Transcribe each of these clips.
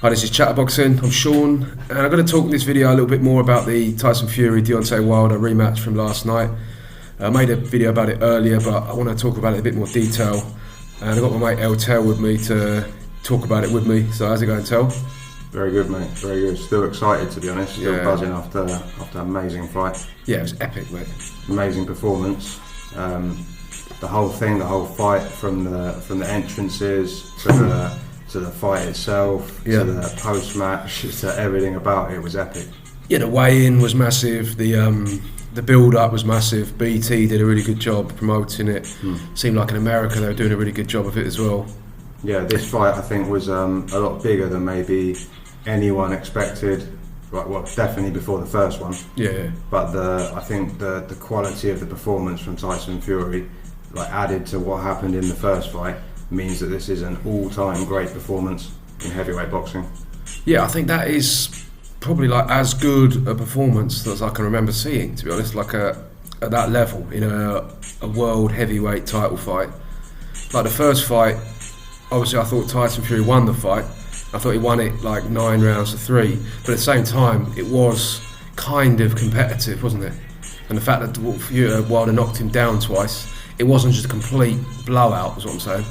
Hi, this is Chatterboxing. I'm Sean, and I'm going to talk in this video a little bit more about the Tyson Fury Deontay Wilder rematch from last night. I made a video about it earlier, but I want to talk about it in a bit more detail. And I've got my mate El Tel with me to talk about it with me. So how's it going, Tel? Very good, mate. Very good. Still excited, to be honest. Still buzzing after an amazing fight. Yeah, it was epic, mate. Amazing performance. The whole fight, from the entrances to the fight itself, to the post-match, to everything about it was epic. Yeah, the weigh-in was massive. The build-up was massive. BT did a really good job promoting it. Seemed like in America they were doing a really good job of it as well. Yeah, this fight I think was a lot bigger than maybe anyone expected. Right, well, definitely before the first one. Yeah. But I think the quality of the performance from Tyson Fury, added to what happened in the first fight, means that this is an all-time great performance in heavyweight boxing. Yeah, I think that is probably as good a performance as I can remember seeing, to be honest, at that level in a world heavyweight title fight. Like the first fight, obviously I thought Tyson Fury won the fight. I thought he won it 9 rounds to 3, but at the same time it was kind of competitive, wasn't it? And the fact that Wilder knocked him down twice, it wasn't just a complete blowout, is what I'm saying.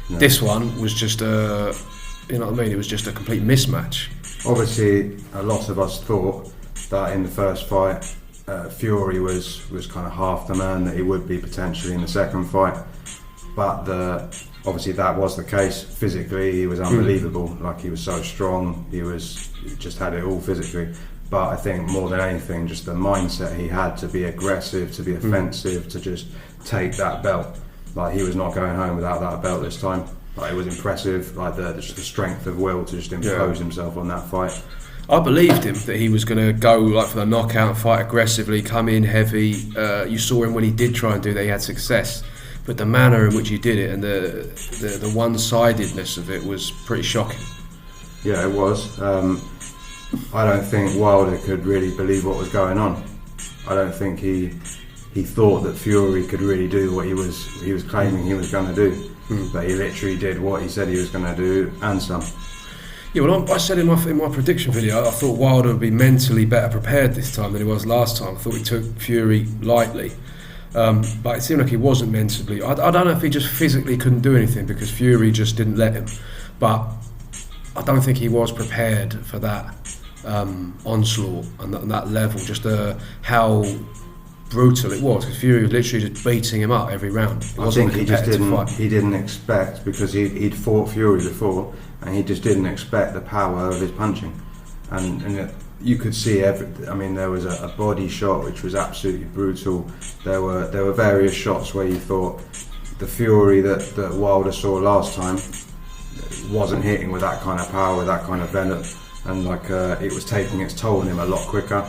No. This one was just it was just a complete mismatch. Obviously, a lot of us thought that in the first fight, Fury was kind of half the man that he would be potentially in the second fight. But obviously that was the case. Physically, he was unbelievable. He was so strong. He just had it all physically. But I think more than anything, just the mindset he had to be aggressive, to be offensive, to just take that belt. He was not going home without that belt this time. It was impressive, the strength of will to just impose himself on that fight. I believed him that he was going to go for the knockout, fight aggressively, come in heavy. You saw him when he did try and do that, he had success. But the manner in which he did it and the one-sidedness of it was pretty shocking. Yeah, it was. I don't think Wilder could really believe what was going on. I don't think he thought that Fury could really do what he was claiming he was going to do. But he literally did what he said he was going to do and some. Yeah, well, I said in my prediction video, I thought Wilder would be mentally better prepared this time than he was last time. I thought he took Fury lightly. But it seemed like he wasn't mentally. I don't know if he just physically couldn't do anything because Fury just didn't let him. But I don't think he was prepared for that onslaught and that level, just how brutal it was, because Fury was literally just beating him up every round. I think he didn't expect, because he'd fought Fury before, and he just didn't expect the power of his punching. And you could see there was a body shot which was absolutely brutal. There were various shots where you thought the Fury that Wilder saw last time wasn't hitting with that kind of power, that kind of venom, and it was taking its toll on him a lot quicker.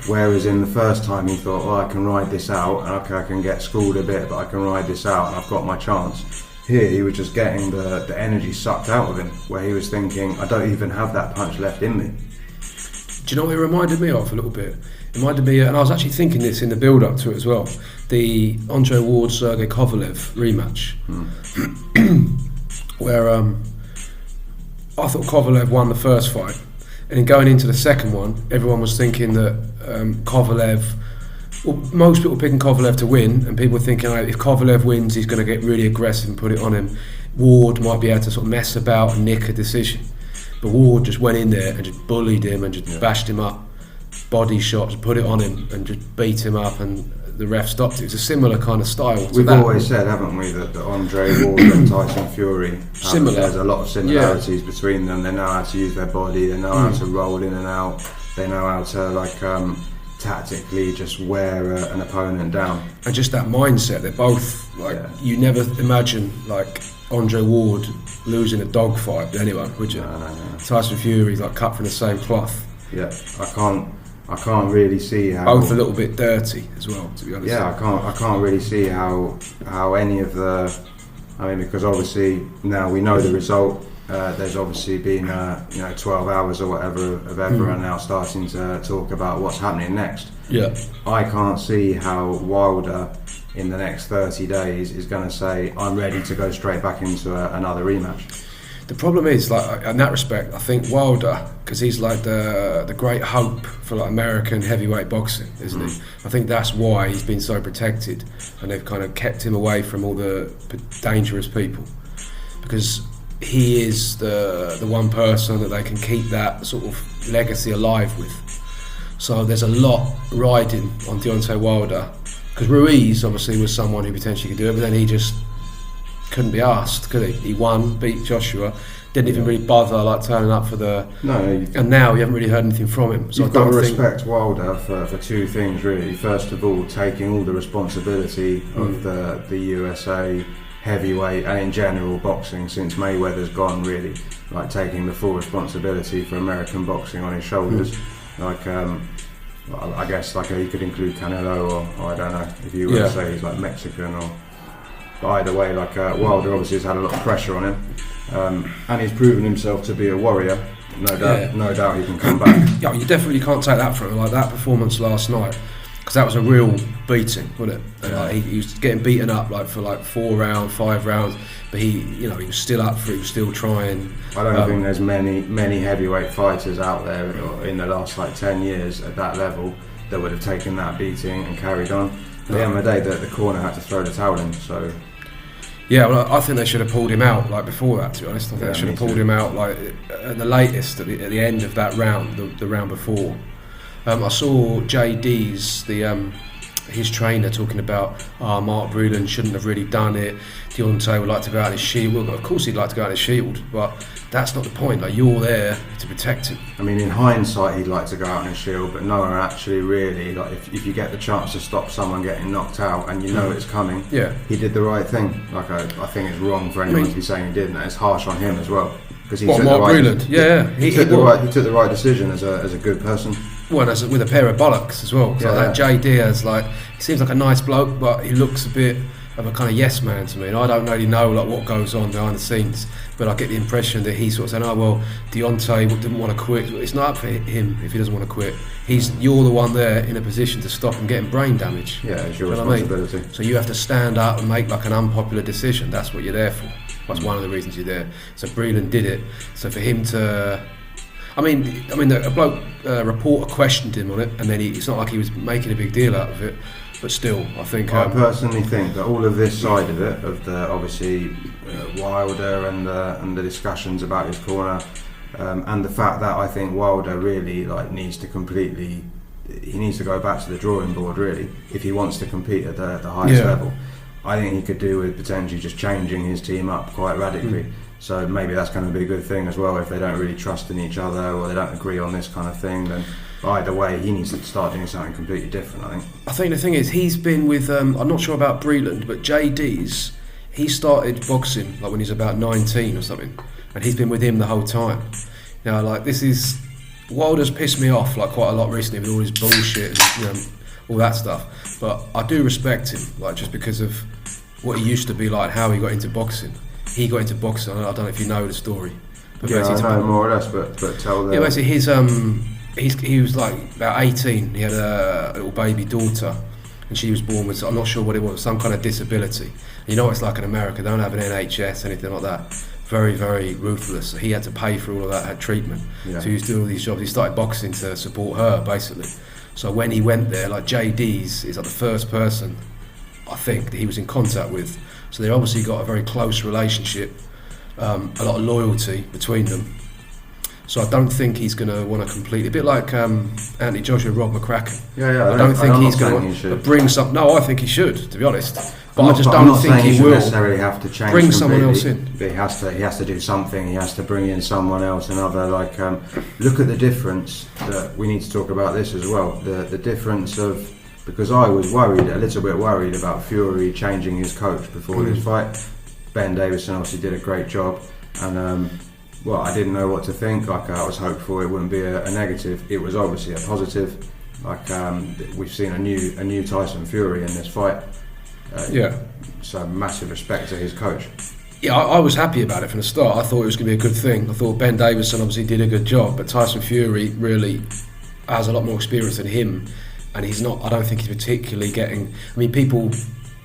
Whereas in the first time he thought, I can ride this out, and I can get schooled a bit, but I can ride this out and I've got my chance. Here he was just getting the energy sucked out of him, where he was thinking, I don't even have that punch left in me. Do you know what it reminded me of a little bit? It reminded me, and I was actually thinking this in the build-up to it as well, the Andre Ward-Sergey Kovalev rematch, where I thought Kovalev won the first fight, and in going into the second one, everyone was thinking that Kovalev, well, most people picking Kovalev to win, and people were thinking if Kovalev wins, he's going to get really aggressive and put it on him. Ward might be able to sort of mess about and nick a decision. But Ward just went in there and just bullied him and just bashed him up, body shots, put it on him and just beat him up, and the ref stopped it. It's a similar kind of style. We've always said, haven't we, that Andre Ward and Tyson Fury, there's a lot of similarities between them. They know how to use their body, they know how to roll in and out, they know how to tactically just wear an opponent down. And just that mindset, they're both you never imagine Andre Ward losing a dogfight with anyone, would you? No. Tyson Fury's cut from the same cloth. Yeah, I can't really see how. Both a little bit dirty as well, to be honest. Yeah, I can't really see how any of the. Because obviously now we know the result. There's obviously been 12 hours or whatever of everyone now starting to talk about what's happening next. Yeah, I can't see how Wilder in the next 30 days is going to say, I'm ready to go straight back into another rematch. The problem is, like, in that respect, I think Wilder, because he's like the great hope for like American heavyweight boxing, isn't he? I think that's why he's been so protected, and they've kind of kept him away from all the dangerous people, because he is the one person that they can keep that sort of legacy alive with. So there's a lot riding on Deontay Wilder, because Ruiz obviously was someone who potentially could do it, but then he just couldn't be asked, could he? He won, beat Joshua, didn't even really bother like turning up for the. No, and now you haven't really heard anything from him. So you've got to respect Wilder for two things really. First of all, taking all the responsibility of the USA heavyweight and in general boxing since Mayweather's gone, really, like taking the full responsibility for American boxing on his shoulders. Like I guess like you could include Canelo or I don't know if you would say he's like Mexican or. But either way, like Wilder obviously has had a lot of pressure on him, and he's proven himself to be a warrior. No doubt he can come back. Yeah, you definitely can't take that from him. Like that performance last night, because that was a real beating, wasn't it? And, like, he was getting beaten up like for like 4 rounds, 5 rounds, but he was still up for it. He was still trying. I don't think there's many heavyweight fighters out there in the last like 10 years at that level that would have taken that beating and carried on. At the end of the day, the corner had to throw the towel in. So. Yeah, well, I think they should have pulled him out like before that. To be honest, I think they should have pulled him out like at the latest at the end of that round, the round before. I saw JD's his trainer talking about Mark Breland shouldn't have really done it. Deontay would like to go out in his shield. Well, of course he'd like to go out in his shield, but that's not the point. Like, you're there to protect him. I mean, in hindsight, he'd like to go out in his shield, but no one actually really. Like, if you get the chance to stop someone getting knocked out and you know it's coming, he did the right thing. Like, I think it's wrong for anyone to be saying he didn't. And it's harsh on him as well because he took Mark Breland? He took the right decision as a good person. Well, with a pair of bollocks as well. Like that Jay Diaz, like, he seems like a nice bloke, but he looks a bit of a kind of yes man to me. And I don't really know like what goes on behind the scenes, but I get the impression that he's sort of saying, "Oh well, Deontay didn't want to quit." It's not up for him if he doesn't want to quit. You're the one there in a position to stop him getting brain damage. Yeah, it's your responsibility. I mean? So you have to stand up and make like an unpopular decision. That's what you're there for. That's one of the reasons you're there. So Breland did it. So for him to. I mean, a bloke reporter questioned him on it, and then it's not like he was making a big deal out of it. But still, I think I personally think that all of this side of it, of the obviously Wilder and the discussions about his corner, and the fact that I think Wilder really needs to go back to the drawing board really if he wants to compete at the highest level. I think he could do with potentially just changing his team up quite radically. So maybe that's going to be a good thing as well if they don't really trust in each other or they don't agree on this kind of thing. Then either way, he needs to start doing something completely different, I think the thing is, he's been with, I'm not sure about Breland, but JD's, he started boxing like when he was about 19 or something, and he's been with him the whole time. Now, like, Wilder's pissed me off like quite a lot recently with all his bullshit and all that stuff, but I do respect him, like, just because of what he used to be like, how he got into boxing. He got into boxing, I don't know if you know the story. But I know more or less, but tell them. Yeah, basically he was like about 18, he had a little baby daughter, and she was born with, I'm not sure what it was, some kind of disability. And you know what it's like in America, they don't have an NHS, anything like that. Very, very ruthless. So he had to pay for all of that, had treatment. Yeah. So he was doing all these jobs. He started boxing to support her, basically. So when he went there, like, JD's is like the first person, I think, that he was in contact with. So they obviously got a very close relationship, a lot of loyalty between them. So I don't think he's going to want to complete, a bit like Anthony Joshua, Rob McCracken. I don't think he's going to bring some. No, I think he should, to be honest. But I just don't think he will necessarily have to change. Bring someone else in. But he has to do something. He has to bring in someone else. Another look at the difference that we need to talk about this as well. The difference of. Because I was a little bit worried about Fury changing his coach before this fight. Ben Davison obviously did a great job, and I didn't know what to think. Like, I was hopeful it wouldn't be a negative. It was obviously a positive. Like, we've seen a new Tyson Fury in this fight. So massive respect to his coach. Yeah, I was happy about it from the start. I thought it was going to be a good thing. I thought Ben Davison obviously did a good job, but Tyson Fury really has a lot more experience than him. And he's not. I don't think he's particularly getting. I mean, people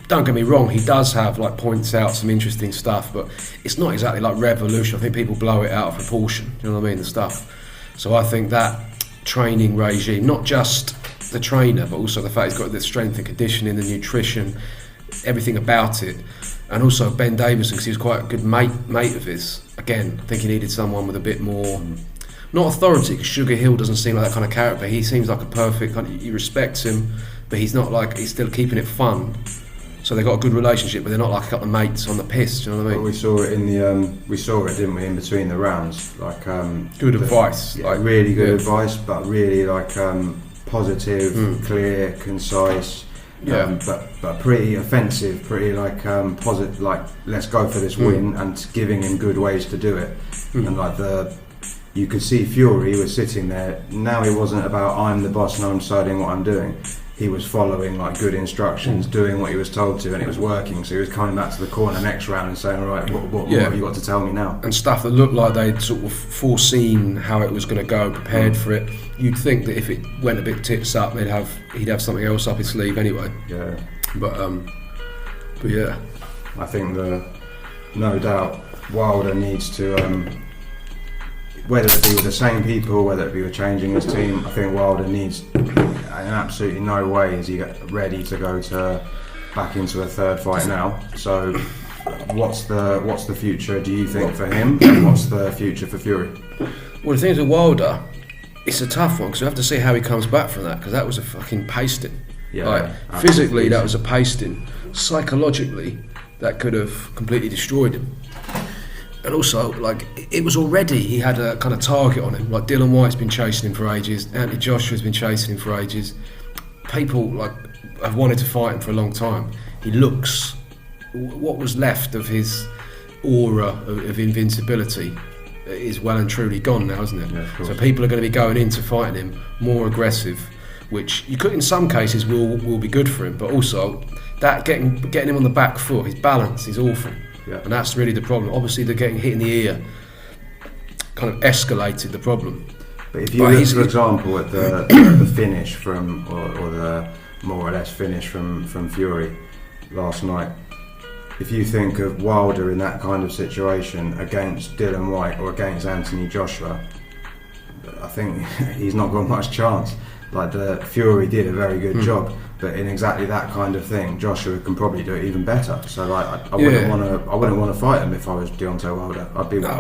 don't get me wrong, he does have like points out some interesting stuff, but it's not exactly like revolution. I think people blow it out of proportion. You know what I mean? The stuff. So I think that training regime, not just the trainer, but also the fact he's got the strength and conditioning, the nutrition, everything about it, and also Ben Davison, because he was quite a good mate of his. Again, I think he needed someone with a bit more, not authority, because Sugar Hill doesn't seem like that kind of character. He seems like a perfect kind of, you respect him, but he's not like, he's still keeping it fun. So they've got a good relationship, but they're not like a couple of mates on the piss. Do you know what I mean? Well, we saw it in the didn't we, in between the rounds? Like good advice, like really good advice, but really like positive, clear, concise. But pretty offensive, pretty like positive. Like, let's go for this win, and giving him good ways to do it. And like you could see Fury was sitting there. Now he wasn't about I'm the boss and I'm deciding what I'm doing. He was following like good instructions, doing what he was told to, and it was working. So he was coming back to the corner next round and saying, "Right, what have you got to tell me now?" And stuff that looked like they'd sort of foreseen how it was going to go, prepared for it. You'd think that if it went a bit tits up, he'd have something else up his sleeve anyway. Yeah. But yeah, I think no doubt Wilder needs to. Whether it be with the same people, whether it be with changing his team, I think Wilder needs, in absolutely no way is he ready to go back into a third fight now. So, what's the future, do you think, for him? And what's the future for Fury? Well, the thing is with Wilder, it's a tough one because we have to see how he comes back from that, because that was a fucking pasting. Yeah, like, physically, that was a pasting. Psychologically, that could have completely destroyed him. And also, like, it was already, he had a kind of target on him. Like, Dylan White's been chasing him for ages. Anthony Joshua's been chasing him for ages. People, like, have wanted to fight him for a long time. He looks, what was left of his aura of invincibility is well and truly gone now, isn't it? Yeah, so people are going to be going into fighting him more aggressive, which you could, in some cases, will be good for him. But also, that getting him on the back foot, his balance is awful. Yeah. And that's really the problem. Obviously, they're getting hit in the ear kind of escalated the problem. But if you look, for example, at the finish from, or the more or less finish from Fury last night, if you think of Wilder in that kind of situation against Dylan White or against Anthony Joshua, I think he's not got much chance. Like, the Fury did a very good job, but in exactly that kind of thing, Joshua can probably do it even better. So, like, I wouldn't want to fight him if I was Deontay Wilder.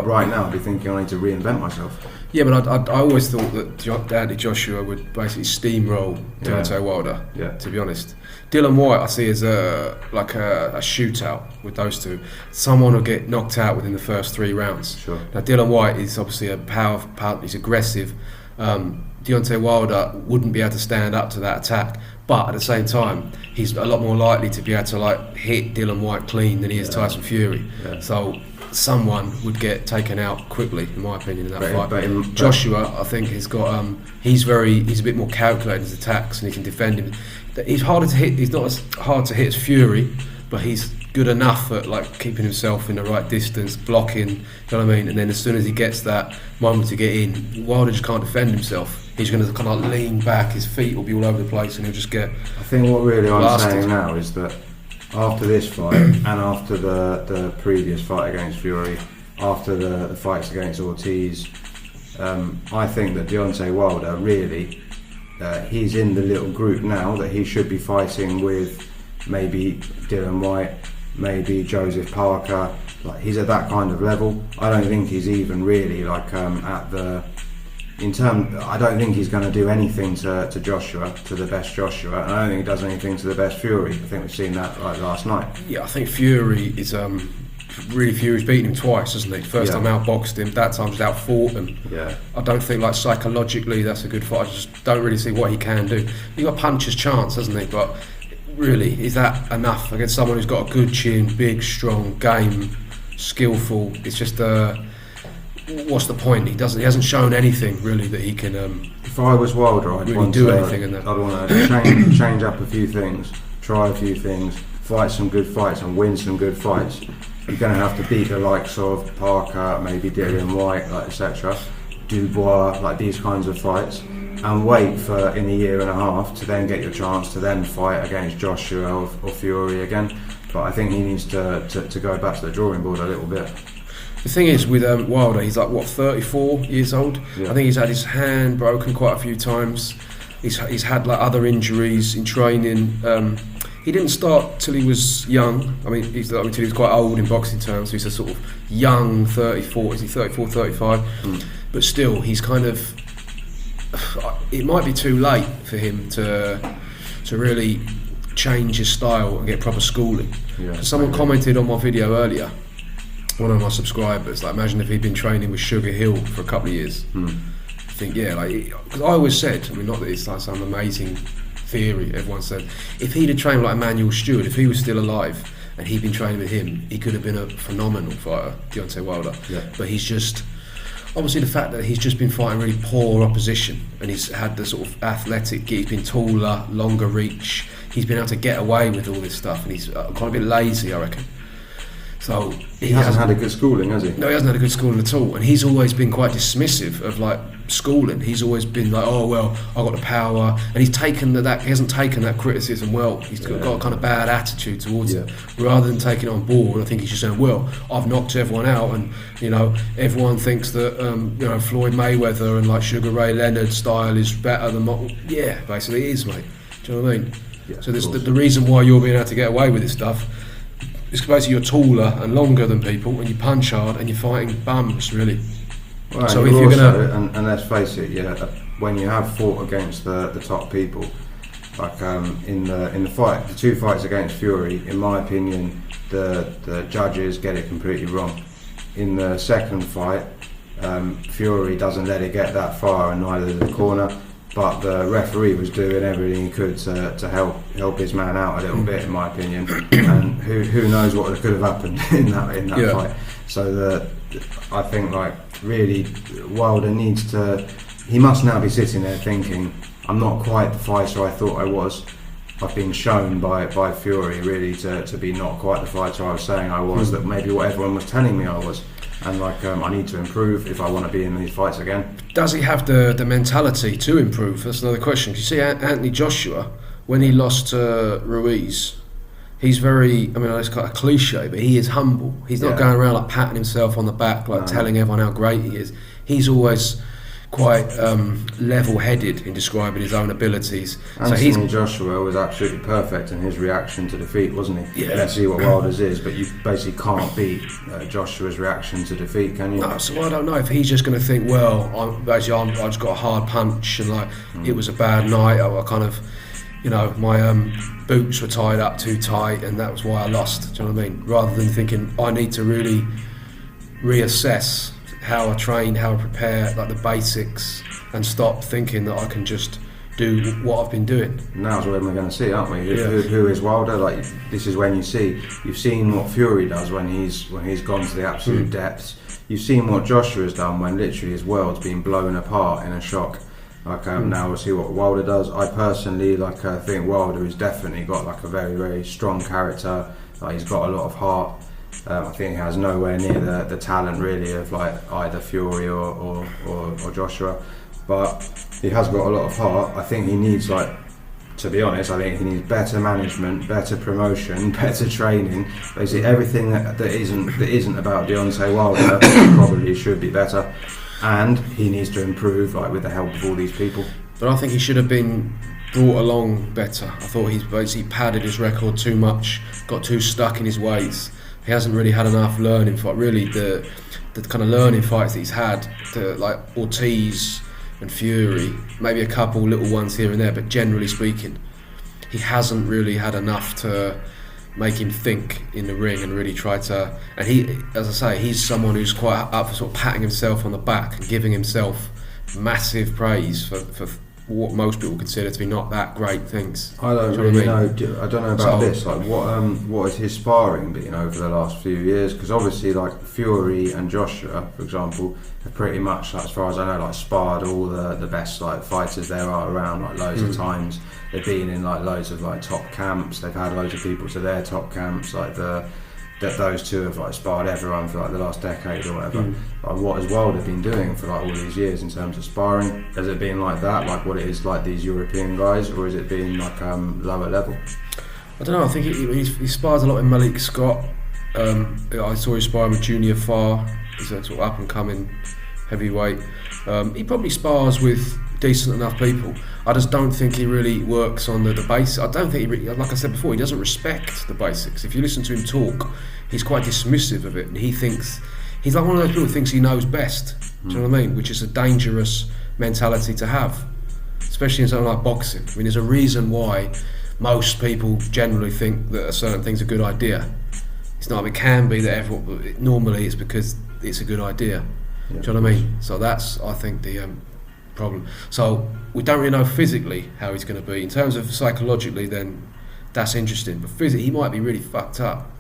Right now, I'd be thinking I need to reinvent myself. Yeah, but I always thought that Anthony Joshua would basically steamroll Deontay Wilder. Yeah. To be honest, Dylan White I see as a shootout with those two. Someone will get knocked out within the first 3 rounds. Sure. Now Dylan White is obviously a power. He's aggressive. Deontay Wilder wouldn't be able to stand up to that attack, but at the same time, he's a lot more likely to be able to like hit Dylan White clean than he is Tyson Fury. Yeah. So someone would get taken out quickly, in my opinion, in that fight. Joshua, I think, has got he's a bit more calculated in his attacks, and he can defend him. He's harder to hit. He's not as hard to hit as Fury, but he's good enough at like keeping himself in the right distance, blocking. You know what I mean? And then as soon as he gets that moment to get in, Wilder just can't defend himself. He's going to kind of lean back. His feet will be all over the place, and he'll just get. I think what really I'm saying now is that after this fight and after the previous fight against Fury, after the fights against Ortiz, I think that Deontay Wilder really, he's in the little group now that he should be fighting with maybe Dylan White, maybe Joseph Parker. Like, he's at that kind of level. I don't think he's even really like at the. I don't think he's going to do anything to Joshua, to the best Joshua, and I don't think he does anything to the best Fury. I think we've seen that like last night. Yeah, I think Fury is Fury's beaten him twice, hasn't he? First time outboxed him, that time just outfought him. Yeah. I don't think like psychologically that's a good fight. I just don't really see what he can do. He got puncher's chance, hasn't he? But really, is that enough against someone who's got a good chin, big, strong, game, skillful? It's just what's the point? He hasn't shown anything really that he can. If I was Wilder, I'd really want do to, anything in that. I'd want to change up a few things, try a few things, fight some good fights, and win some good fights. You're going to have to beat the likes of Parker, maybe Dylan White, like etc. Dubois, like these kinds of fights. and wait for in a year and a half to then get your chance to then fight against Joshua or Fury again. But I think he needs to go back to the drawing board a little bit. The thing is with Wilder, he's like 34 years old. Yeah. I think he's had his hand broken quite a few times. He's had like other injuries in training. He didn't start till he was young. I mean, till he was quite old in boxing terms. So he's a sort of young 34. Is he 34, 35? But still, he's kind of. It might be too late for him to really change his style and get proper schooling. Yeah, someone commented on my video earlier. One of my subscribers, like, imagine if he'd been training with Sugar Hill for a couple of years. I think, yeah, like, because I always said, I mean, not that it's like some amazing theory, everyone said, if he'd have trained like Emmanuel Stewart, if he was still alive and he'd been training with him, he could have been a phenomenal fighter, Deontay Wilder. Yeah. But he's just, obviously the fact that he's just been fighting really poor opposition and he's had the sort of athletic, he's been taller, longer reach, he's been able to get away with all this stuff, and he's quite a bit lazy, I reckon. So he hasn't had a good schooling, has he? No, he hasn't had a good schooling at all, and he's always been quite dismissive of like schooling. He's always been like, oh well, I got the power, and he's taken that he hasn't taken that criticism well. He's got a kind of bad attitude towards it, rather than taking it on board. I think he's just saying, well, I've knocked everyone out, and you know, everyone thinks that you know, Floyd Mayweather and like Sugar Ray Leonard style is better than my. Yeah, basically it is, mate. Do you know what I mean? Yeah, so the reason why you're being able to get away with this stuff. It's basically you're taller and longer than people, and you punch hard, and you're fighting bums, really. Well, so if you're also, and let's face it, when you have fought against the top people, like in the fight, the two fights against Fury, in my opinion, the judges get it completely wrong. In the second fight, Fury doesn't let it get that far, and neither does the corner. But the referee was doing everything he could to help his man out a little bit, in my opinion. And who knows what could have happened in that fight. So I think like really Wilder needs to. He must now be sitting there thinking, I'm not quite the fighter I thought I was. I've been shown by Fury really to be not quite the fighter I was saying I was. That maybe what everyone was telling me I was. And like I need to improve if I want to be in these fights again. Does he have the mentality to improve? That's another question. You see, Anthony Joshua, when he lost to Ruiz, he's very, I mean, it's kind of cliche, but he is humble. He's not going around like patting himself on the back, like telling everyone how great he is. He's always quite level-headed in describing his own abilities. Anthony Joshua was absolutely perfect in his reaction to defeat, wasn't he? Yeah. Let's see what Wilder's is, but you basically can't beat Joshua's reaction to defeat, can you? No, so I don't know if he's just going to think, well, I just got a hard punch and like it was a bad night. I kind of, you know, my boots were tied up too tight and that was why I lost. Do you know what I mean? Rather than thinking I need to really reassess how I train, how I prepare, like the basics, and stop thinking that I can just do what I've been doing. Now's when we're going to see, aren't we? Who is Wilder? Like this is when you've seen what Fury does when he's gone to the absolute depths. You've seen what Joshua's done when literally his world's been blown apart in a shock. Like now we'll see what Wilder does. I personally think Wilder has definitely got like a very, very strong character. Like he's got a lot of heart. I think he has nowhere near the talent really of like either Fury or Joshua, but he has got a lot of heart. I think he needs, like, to be honest, I think he needs better management, better promotion, better training. Basically everything that isn't about Deontay Wilder probably should be better, and he needs to improve, like with the help of all these people. But I think he should have been brought along better. I thought he's basically padded his record too much, got too stuck in his ways. He hasn't really had enough learning fight. Really, the kind of learning fights that he's had, like Ortiz and Fury, maybe a couple little ones here and there, but generally speaking, he hasn't really had enough to make him think in the ring and really try to. And he, as I say, he's someone who's quite up for sort of patting himself on the back and giving himself massive praise for what most people consider to be not that great things. I don't really know. I don't know about this. Like, what is his sparring been over the last few years? Because obviously, like Fury and Joshua, for example, have pretty much, like, as far as I know, like sparred all the best like fighters there are around, like loads of times. They've been in like loads of like top camps. They've had loads of people to their top camps. Like that those two have like sparred everyone for like the last decade or whatever. Like, what has Wilder been doing for like all these years in terms of sparring? Has it been like that, like what it is like these European guys, or has it been like lower level? I don't know. I think he spars a lot with Malik Scott. I saw him sparring with Junior Farr. He's a sort of up and coming heavyweight. He probably spars with decent enough people. I just don't think he really works on the basics. I don't think he really, like I said before, he doesn't respect the basics. If you listen to him talk, he's quite dismissive of it, and he thinks he's like one of those people who thinks he knows best. Do you know what I mean? Which is a dangerous mentality to have, especially in something like boxing. I mean, there's a reason why most people generally think that a certain thing's a good idea. It's not. It can be that everyone, but normally it's because it's a good idea. Yeah. Do you know what I mean? So that's, I think, the problem. So we don't really know physically how he's going to be. In terms of psychologically, then that's interesting. But physically, he might be really fucked up.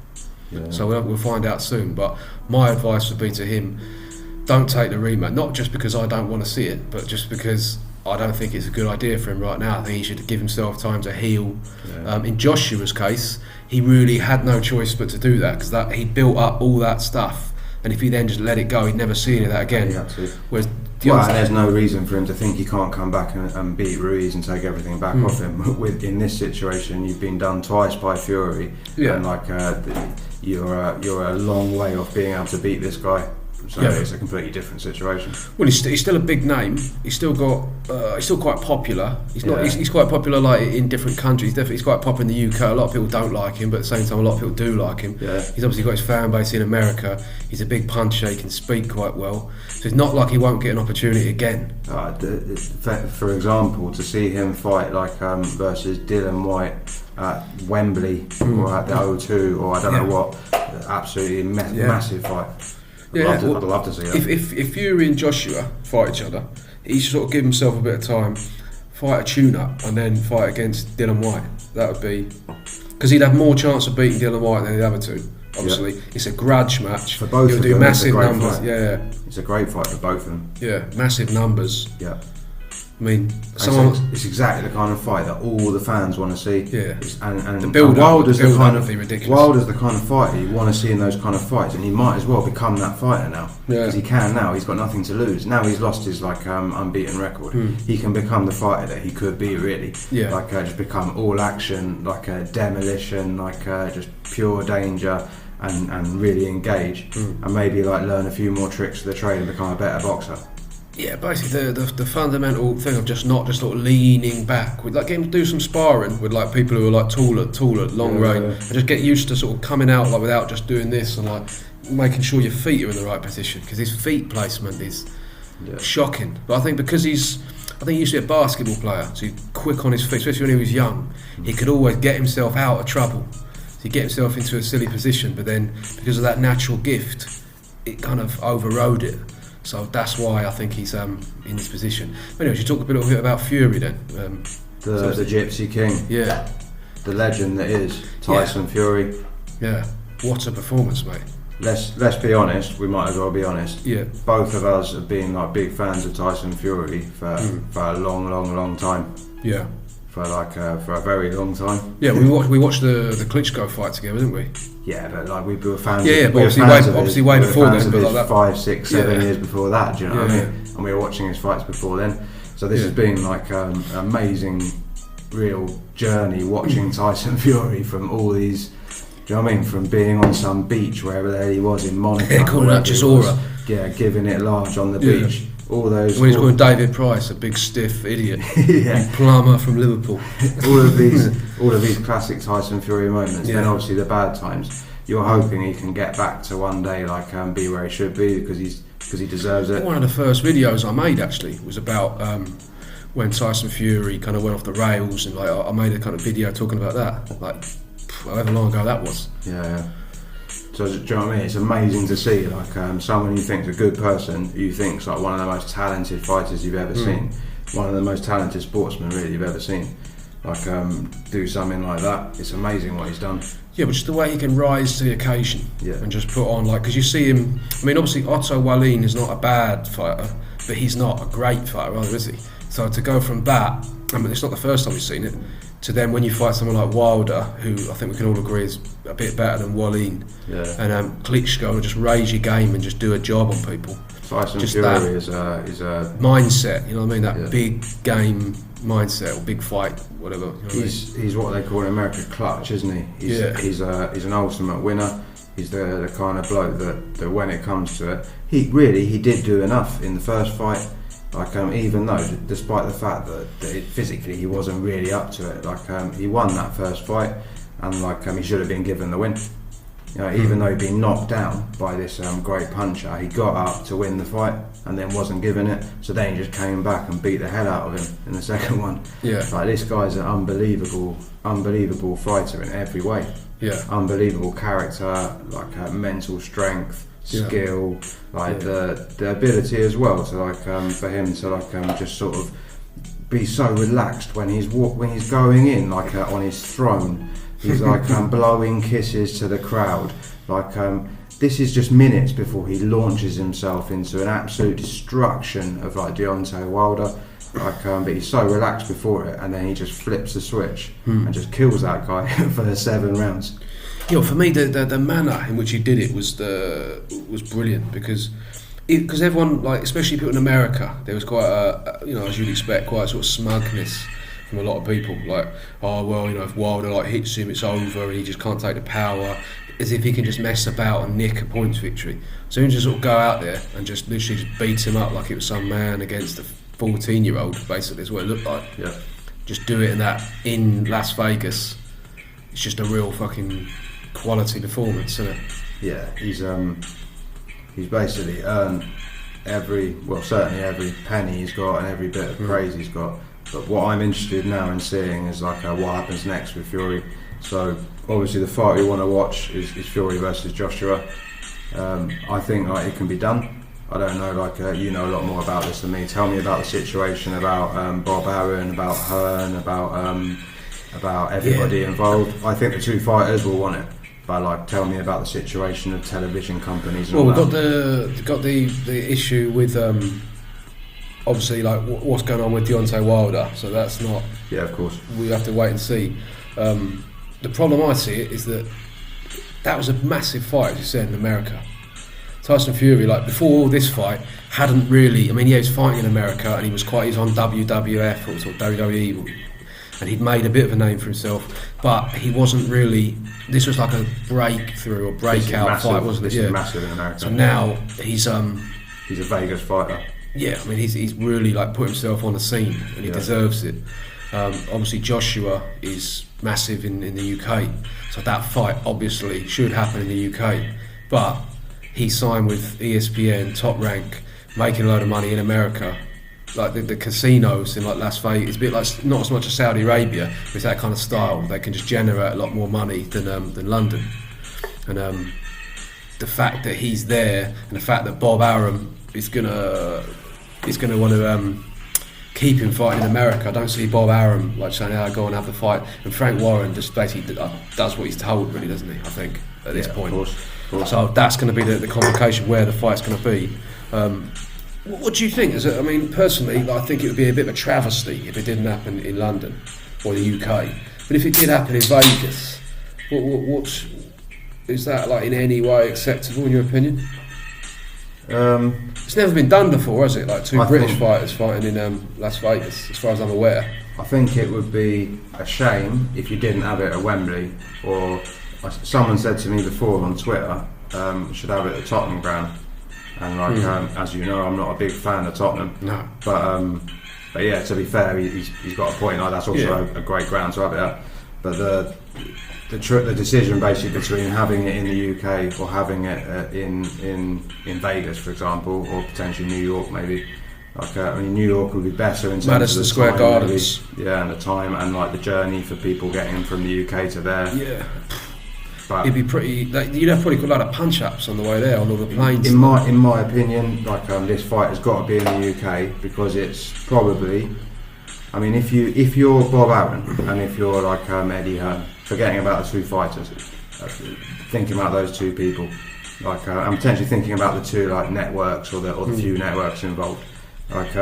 Yeah. So we'll find out soon. But my advice would be to him: don't take the rematch. Not just because I don't want to see it, but just because I don't think it's a good idea for him right now. I think he should give himself time to heal. Yeah. In Joshua's case, he really had no choice but to do that, because he built up all that stuff, and if he then just let it go, he'd never see any of that again. Whereas and there's no reason for him to think he can't come back and beat Ruiz and take everything back off him. In this situation, you've been done twice by Fury, and like you're a long way off being able to beat this guy. So it's a completely different situation. Well, he's still a big name. He's still quite popular. He's not. He's quite popular, like in different countries. Definitely, he's quite popular in the UK. A lot of people don't like him, but at the same time, a lot of people do like him. Yeah. He's obviously got his fan base in America. He's a big puncher. He can speak quite well. So it's not like he won't get an opportunity again. For example, to see him fight like versus Dylan White at Wembley or at the O2 or I don't know what, absolutely massive fight. I'd love to see that. If Fury and Joshua fight each other, he should sort of give himself a bit of time, fight a tune-up, and then fight against Dylan White. That would be, because he'd have more chance of beating Dylan White than the other two. Obviously, it's a grudge match. For both He'll of do them, massive it's a great numbers. fight. Yeah, it's a great fight for both of them. Yeah, massive numbers. Yeah. I mean, it's exactly the kind of fight that all the fans want to see. Yeah, and the build-up, Wilder's the kind of ridiculous. Wilder's the kind of fighter you want to see in those kind of fights, and he might as well become that fighter now because he can now. He's got nothing to lose. Now he's lost his unbeaten record. He can become the fighter that he could be really. Yeah, just become all action, demolition, just pure danger. And really engage, and maybe learn a few more tricks of the trade and become a better boxer. Yeah, basically the fundamental thing of just not just sort of leaning back, with get him to do some sparring with people who are taller, long range, and just get used to sort of coming out without just doing this and making sure your feet are in the right position, because his feet placement is shocking. But I think because he used to be a basketball player, so he's quick on his feet, especially when he was young. He could always get himself out of trouble. So he get himself into a silly position, but then because of that natural gift, it kind of overrode it. So that's why I think he's in this position. Anyway, you talk a little bit about Fury then. The Gypsy King. Yeah. The legend that is Tyson Fury. Yeah. What a performance, mate. Let's be honest. We might as well be honest. Yeah. Both of us have been big fans of Tyson Fury for a long time. Yeah. For a very long time. Yeah, we watched the Klitschko fight together, didn't we? Yeah, but we were fans. Yeah, but obviously way before then. But 5, 6, 7 years before that. Do you know what I mean? And we were watching his fights before then. So this has been an amazing, real journey watching Tyson Fury from all these. Do you know what I mean? From being on some beach wherever there he was in Monaco. Yeah, calling out Chisora. Yeah, giving it large on the beach. All those. When he's calling David Price a big stiff idiot. Yeah. Plumber from Liverpool. all of these classic Tyson Fury moments. Then obviously the bad times. You're hoping he can get back to one day be where he should be because he deserves it. One of the first videos I made actually was about when Tyson Fury kind of went off the rails, and I made a kind of video talking about that, however long ago that was. Yeah. So do you know what I mean? It's amazing to see someone you think's a good person, who thinks one of the most talented fighters you've ever seen, one of the most talented sportsmen really you've ever seen, do something like that. It's amazing what he's done. Yeah, but just the way he can rise to the occasion and just put on because you see him. I mean, obviously Otto Wallin is not a bad fighter, but he's not a great fighter either, is he? So to go from that, I mean, it's not the first time we've seen it. to then when you fight someone like Wilder, who I think we can all agree is a bit better than Wallin, and Klitschko, and just raise your game and just do a job on people. Tyson Just Fury is a mindset, you know what I mean? That big game mindset or big fight, whatever. You know what he's what they call in America clutch, isn't he? He's an ultimate winner. He's the kind of bloke that when it comes to it, he did do enough in the first fight. Like even though, despite the fact that physically he wasn't really up to it, like he won that first fight, and like he should have been given the win. You know, even though he'd been knocked down by this great puncher, he got up to win the fight and then wasn't given it. So then he just came back and beat the hell out of him in the second one. Yeah. Like this guy's an unbelievable fighter in every way. Yeah. Unbelievable character, like mental strength, skill, like the ability as well to like for him to like just sort of be so relaxed when he's going in like on his throne. He's like blowing kisses to the crowd. Like this is just minutes before he launches himself into an absolute destruction of like Deontay Wilder. Like, but he's so relaxed before it, and then he just flips the switch and just kills that guy for the 7 rounds. You know, for me, the manner in which he did it was brilliant because everyone, like especially people in America, there was quite a as you'd expect, quite a sort of smugness from a lot of people, like, oh well, you know, if Wilder like hits him, it's over, and he just can't take the power, as if he can just mess about and nick a points victory. So he just sort of go out there and just literally just beat him up like it was some man against a 14-year-old, basically, is what it looked like. Yeah. Just do it in Las Vegas. It's just a real fucking quality performance, isn't it? Yeah, he's basically earned certainly every penny he's got and every bit of praise he's got. But what I'm interested now in seeing is like what happens next with Fury. So obviously the fight we want to watch is Fury versus Joshua. I think like it can be done. I don't know, like you know a lot more about this than me. Tell me about the situation, about Bob Arum, about Hearn, about everybody involved. I think the two fighters will want it. But like, tell me about the situation of television companies. And we've got the issue with obviously like what's going on with Deontay Wilder. So that's not. Yeah, of course. We have to wait and see. The problem I see it is that was a massive fight, as you said, in America. Tyson Fury, like before all this fight, hadn't really. I mean, he was fighting in America, and he was on WWF or sort of WWE, and he'd made a bit of a name for himself. But he wasn't really. This was like a breakthrough or breakout fight, wasn't it? This is massive in America. So now he's a Vegas fighter. Yeah, I mean he's really like put himself on the scene, and he deserves it. Obviously Joshua is massive in the UK, so that fight obviously should happen in the UK. But he signed with ESPN, Top Rank, making a load of money in America. Like the casinos in like Las Vegas, it's a bit like not as much as Saudi Arabia, but it's that kind of style. They can just generate a lot more money than London. And the fact that he's there, and the fact that Bob Arum is gonna want to keep him fighting in America. I don't see Bob Arum like saying, "Go and have the fight." And Frank Warren just basically does what he's told, really, doesn't he? I think at this point. Of course. So that's going to be the complication where the fight's going to be. What do you think? I mean, personally, I think it would be a bit of a travesty if it didn't happen in London or the UK. But if it did happen in Vegas, what is that like in any way acceptable in your opinion? It's never been done before, has it? Like two British fighters fighting in Las Vegas, as far as I'm aware. I think it would be a shame if you didn't have it at Wembley, or someone said to me before on Twitter, should have it at Tottenham Ground. And like, as you know, I'm not a big fan of Tottenham. No. But yeah, to be fair, he's got a point. Like, that's also a great ground to have it at. But the decision basically between having it in the UK or having it in Vegas, for example, or potentially New York, maybe. Like, I mean, New York would be better in terms Madison of the Square time, Gardens. maybe. Yeah, and the time and like the journey for people getting from the UK to there. Yeah. But it'd be pretty. You'd have probably got a lot of punch-ups on the way there on all the planes. In my opinion, like this fight has got to be in the UK because it's probably. I mean, if you're Bob Arum and if you're like Eddie Hearn, forgetting about the two fighters, thinking about those two people, like I'm potentially thinking about the two like networks or the few networks involved. Like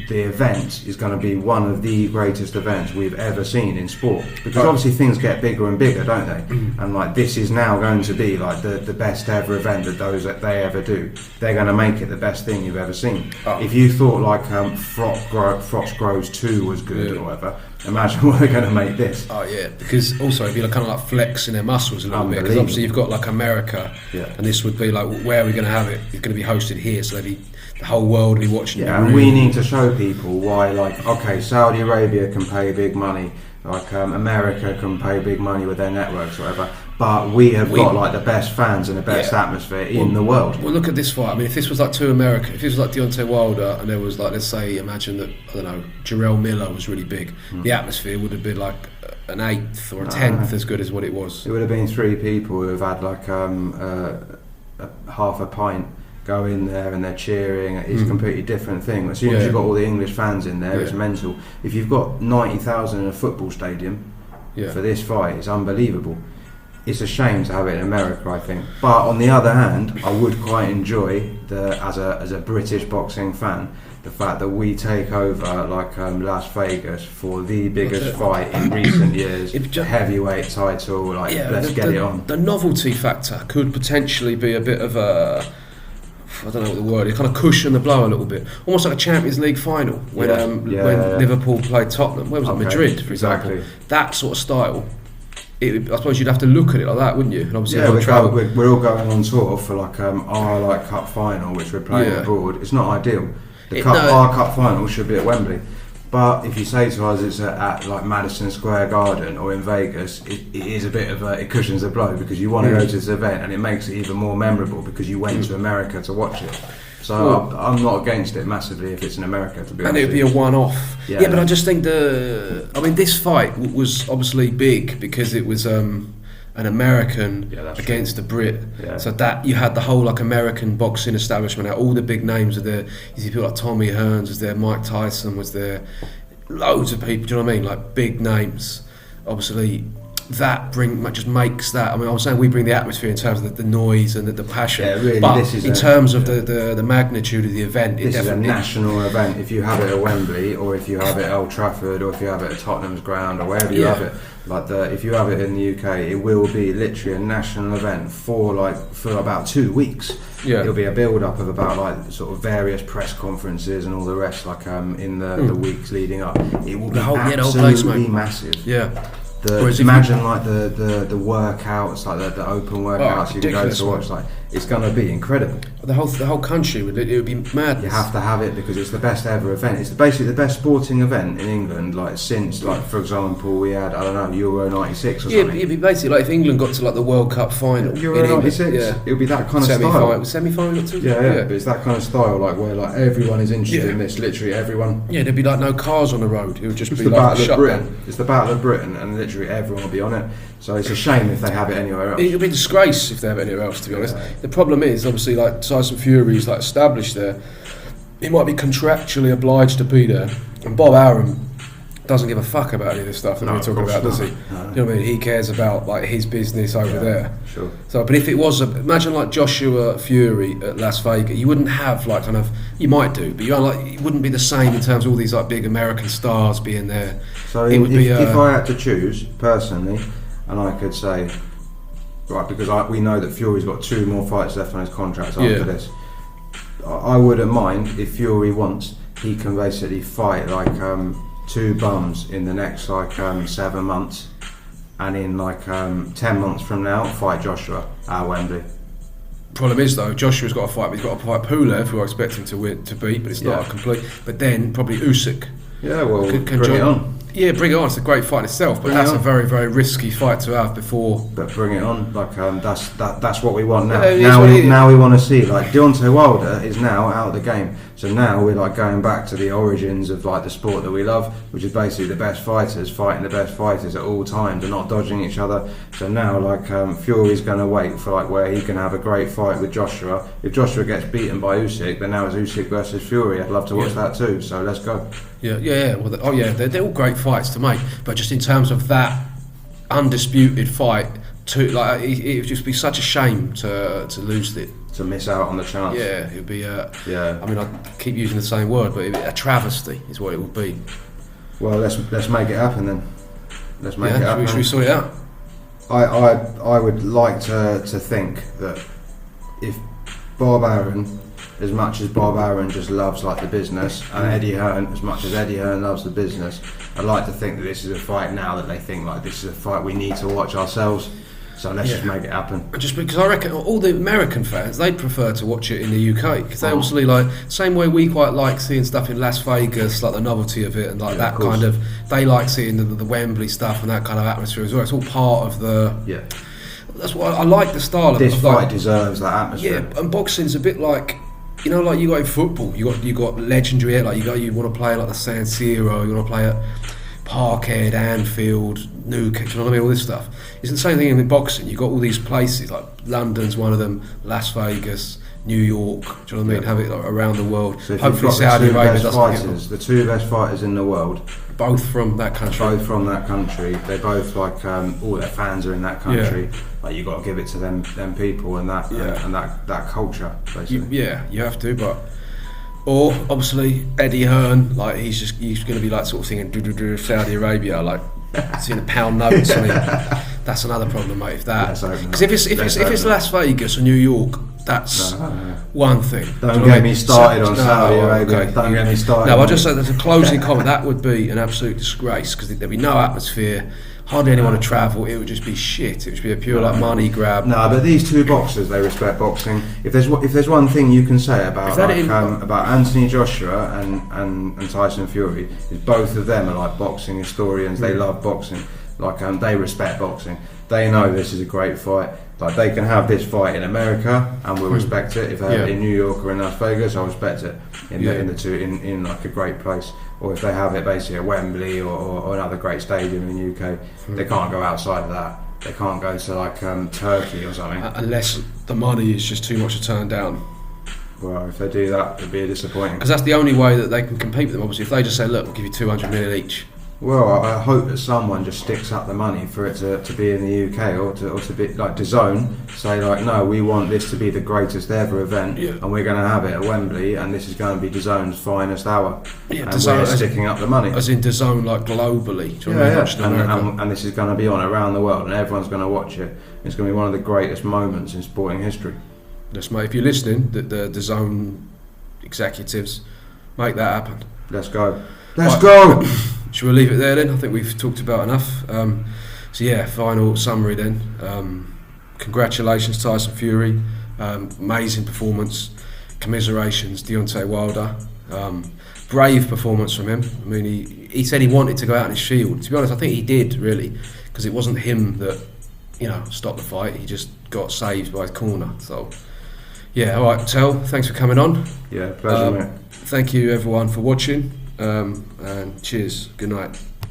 the event is going to be one of the greatest events we've ever seen in sport, because obviously things get bigger and bigger, don't they? And like this is now going to be like the best ever event that they ever do. They're going to make it the best thing you've ever seen. If you thought like Frost Groves 2 was good or whatever, imagine what they're going to make this. Oh yeah, because also it'd be like kind of like flexing their muscles a little bit, because obviously you've got like America, and this would be like, where are we going to have it? It's going to be hosted here, so the whole world will be watching. Yeah, and we need to show people why, like, okay, Saudi Arabia can pay big money, like America can pay big money with their networks or whatever, but we have got like the best fans and the best atmosphere in the world. Well, look at this fight. I mean, if this was like if this was like Deontay Wilder and there was like, let's say, imagine that, I don't know, Jarrell Miller was really big, the atmosphere would have been like an 8th or a 10th as good as what it was. It would have been 3 people who have had like half a pint go in there and they're cheering. It's a completely different thing. As soon as you've got all the English fans in there, it's mental. If you've got 90,000 in a football stadium for this fight, it's unbelievable. It's a shame to have it in America, I think. But on the other hand, I would quite enjoy as a British boxing fan, the fact that we take over like Las Vegas for the biggest fight in recent years, heavyweight title, like let's get it on. The novelty factor could potentially be a bit of a, I don't know what the word is, kind of cushion the blow a little bit, almost like a Champions League final when Liverpool played Tottenham. Where was it? Madrid, for example. That sort of style. I suppose you'd have to look at it like that, wouldn't you? And obviously we're all going on tour for like our like cup final, which we're playing abroad. It's not ideal. Our cup final should be at Wembley. But if you say to us it's at like Madison Square Garden or in Vegas, it is a bit of it cushions the blow, because you want to go to this event and it makes it even more memorable because you went to America to watch it. So I'm not against it massively if it's in America, to be honest. And it would be a one-off. Yeah, but I just think this fight was obviously big because it was an American against a Brit. Yeah. So that you had the whole like American boxing establishment, all the big names were there. You see people like Tommy Hearns was there, Mike Tyson was there, loads of people. Do you know what I mean? Like big names. Obviously, that just makes that. I mean, I was saying we bring the atmosphere in terms of the noise and the passion. Yeah, really, but in terms of the magnitude of the event, this is a national event. If you have it at Wembley, or if you have it at Old Trafford, or if you have it at Tottenham's ground, or wherever you have it, like if you have it in the UK, it will be literally a national event for about 2 weeks. Yeah. It'll be a build-up of about like sort of various press conferences and all the rest, like in the weeks leading up. It will be absolutely massive. Yeah. Imagine like the workouts, like the open workouts you can go to watch. Like it's going to be incredible. The whole country it would be madness. You have to have it because it's the best ever event. It's basically the best sporting event in England. Like since, like for example, we had Euro '96 or something. Yeah, it'd be basically like if England got to like the World Cup final. Euro '96. It would be that kind of style. Semi-final too. Yeah. But it's that kind of style, like where like everyone is interested in this. Literally everyone. Yeah, there'd be like no cars on the road. It would just be the like Battle of Britain. It's the Battle of Britain, and literally everyone will be on it. So it's a shame if they have it anywhere else. It'll be a disgrace if they have it anywhere else, to be honest. The problem is, obviously, like Tyson Fury's like established there, he might be contractually obliged to be there, and Bob Arum doesn't give a fuck about any of this stuff that we're talking about, does he? No. You know what I mean? He cares about like his business over there. Sure. So, but if it was, imagine like Joshua Fury at Las Vegas, you wouldn't have like kind of, you might do, but it wouldn't be the same in terms of all these like big American stars being there. So if I had to choose personally, and I could say, right, because we know that Fury's got 2 more fights left on his contract after this. I wouldn't mind if Fury wants, he can basically fight like 2 bums in the next like 7 months, and in like 10 months from now fight Joshua at Wembley. Problem is though, Joshua's got to fight, but he's got to fight Pulev, who I expect him to beat, but it's not a complete. But then probably Usyk. Yeah, well, bring it on. Yeah, bring it on. It's a great fight in itself, but that's a very, very risky fight to have before. But bring it on. Like that's what we want now. Now we want to see like Deontay Wilder is now out of the game. So now we're like going back to the origins of like the sport that we love, which is basically the best fighters fighting the best fighters at all times and not dodging each other. So now like Fury's going to wait for like where he can have a great fight with Joshua. If Joshua gets beaten by Usyk, then now it's Usyk versus Fury. I'd love to watch that too. So let's go. Yeah. Well, they're all great fights to make, but just in terms of that undisputed fight, it would just be such a shame to lose it. to miss out on the chance. Yeah, it would be. Yeah. I mean, I keep using the same word, but a travesty is what it would be. Well, let's make it happen then. Let's make it happen. Should we sort it out? I would like to think that if Bob Arum, as much as Bob Arum just loves like the business, and Eddie Hearn, as much as Eddie Hearn loves the business, I'd like to think that this is a fight now that they think like this is a fight we need to watch ourselves. So let's just make it happen. Just because I reckon all the American fans, they'd prefer to watch it in the UK because they obviously like same way we quite like seeing stuff in Las Vegas, like the novelty of it and like that kind of. They like seeing the Wembley stuff and that kind of atmosphere as well. It's all part of the. Yeah. That's why I like the style of this fight. Like, deserves that atmosphere. Yeah, and boxing's a bit like. You know, like you got in football, you got legendary. Like you want to play like the San Siro, you want to play at Parkhead, Anfield, Newcastle. You know what I mean? All this stuff. It's the same thing in boxing. You got all these places like London's one of them, Las Vegas, New York. Do you know what I mean? Have it like, around the world. So hopefully, Saudi Arabia doesn't. The two best fighters in the world, both from that country. They both like all their fans are in that country. Yeah. Like you got to give it to them people and that and that culture basically. You have to, but. Or obviously Eddie Hearn, like he's going to be like sort of singing Saudi Arabia, like seeing the pound notes. I mean, that's another problem, mate. If that because if it's Las Vegas or New York, that's one thing. Don't get me started on Saudi Arabia. Okay. Don't get me started. No, I just said there's a closing comment. That would be an absolute disgrace because there'd be no atmosphere. Hardly anyone to travel. It would just be shit. It would just be a pure like money grab. No, but these two boxers, they respect boxing. If there's one thing you can say about about Anthony Joshua and Tyson Fury, is both of them are like boxing historians. They love boxing. Like they respect boxing. They know this is a great fight. Like they can have this fight in America and we'll respect it. If they have it in New York or in Las Vegas, I'll respect it. In the two in like a great place. Or if they have it basically at Wembley or another great stadium in the UK, they can't go outside of that. They can't go to like Turkey or something. Unless the money is just too much to turn down. Well, if they do that, it'd be disappointing. Because that's the only way that they can compete with them. Obviously, if they just say, "Look, we'll give you 200 million each." Well, I hope that someone just sticks up the money for it to be in the UK or to be like DAZN say like, no, we want this to be the greatest ever event and we're going to have it at Wembley and this is going to be DAZN's finest hour. Yeah, and we're sticking up the money. As in DAZN like globally. Do you know and this is going to be on around the world and everyone's going to watch it. It's going to be one of the greatest moments in sporting history. Yes, mate. If you're listening, the DAZN executives, make that happen. Let's go. Let's go! Should we leave it there then? I think we've talked about enough. Final summary then. Congratulations, Tyson Fury. Amazing performance. Commiserations, Deontay Wilder. Brave performance from him. I mean, he said he wanted to go out on his shield. To be honest, I think he did, really, because it wasn't him that, stopped the fight. He just got saved by his corner. So, all right, Tel, thanks for coming on. Yeah, pleasure, mate. Thank you, everyone, for watching. And cheers. Good night.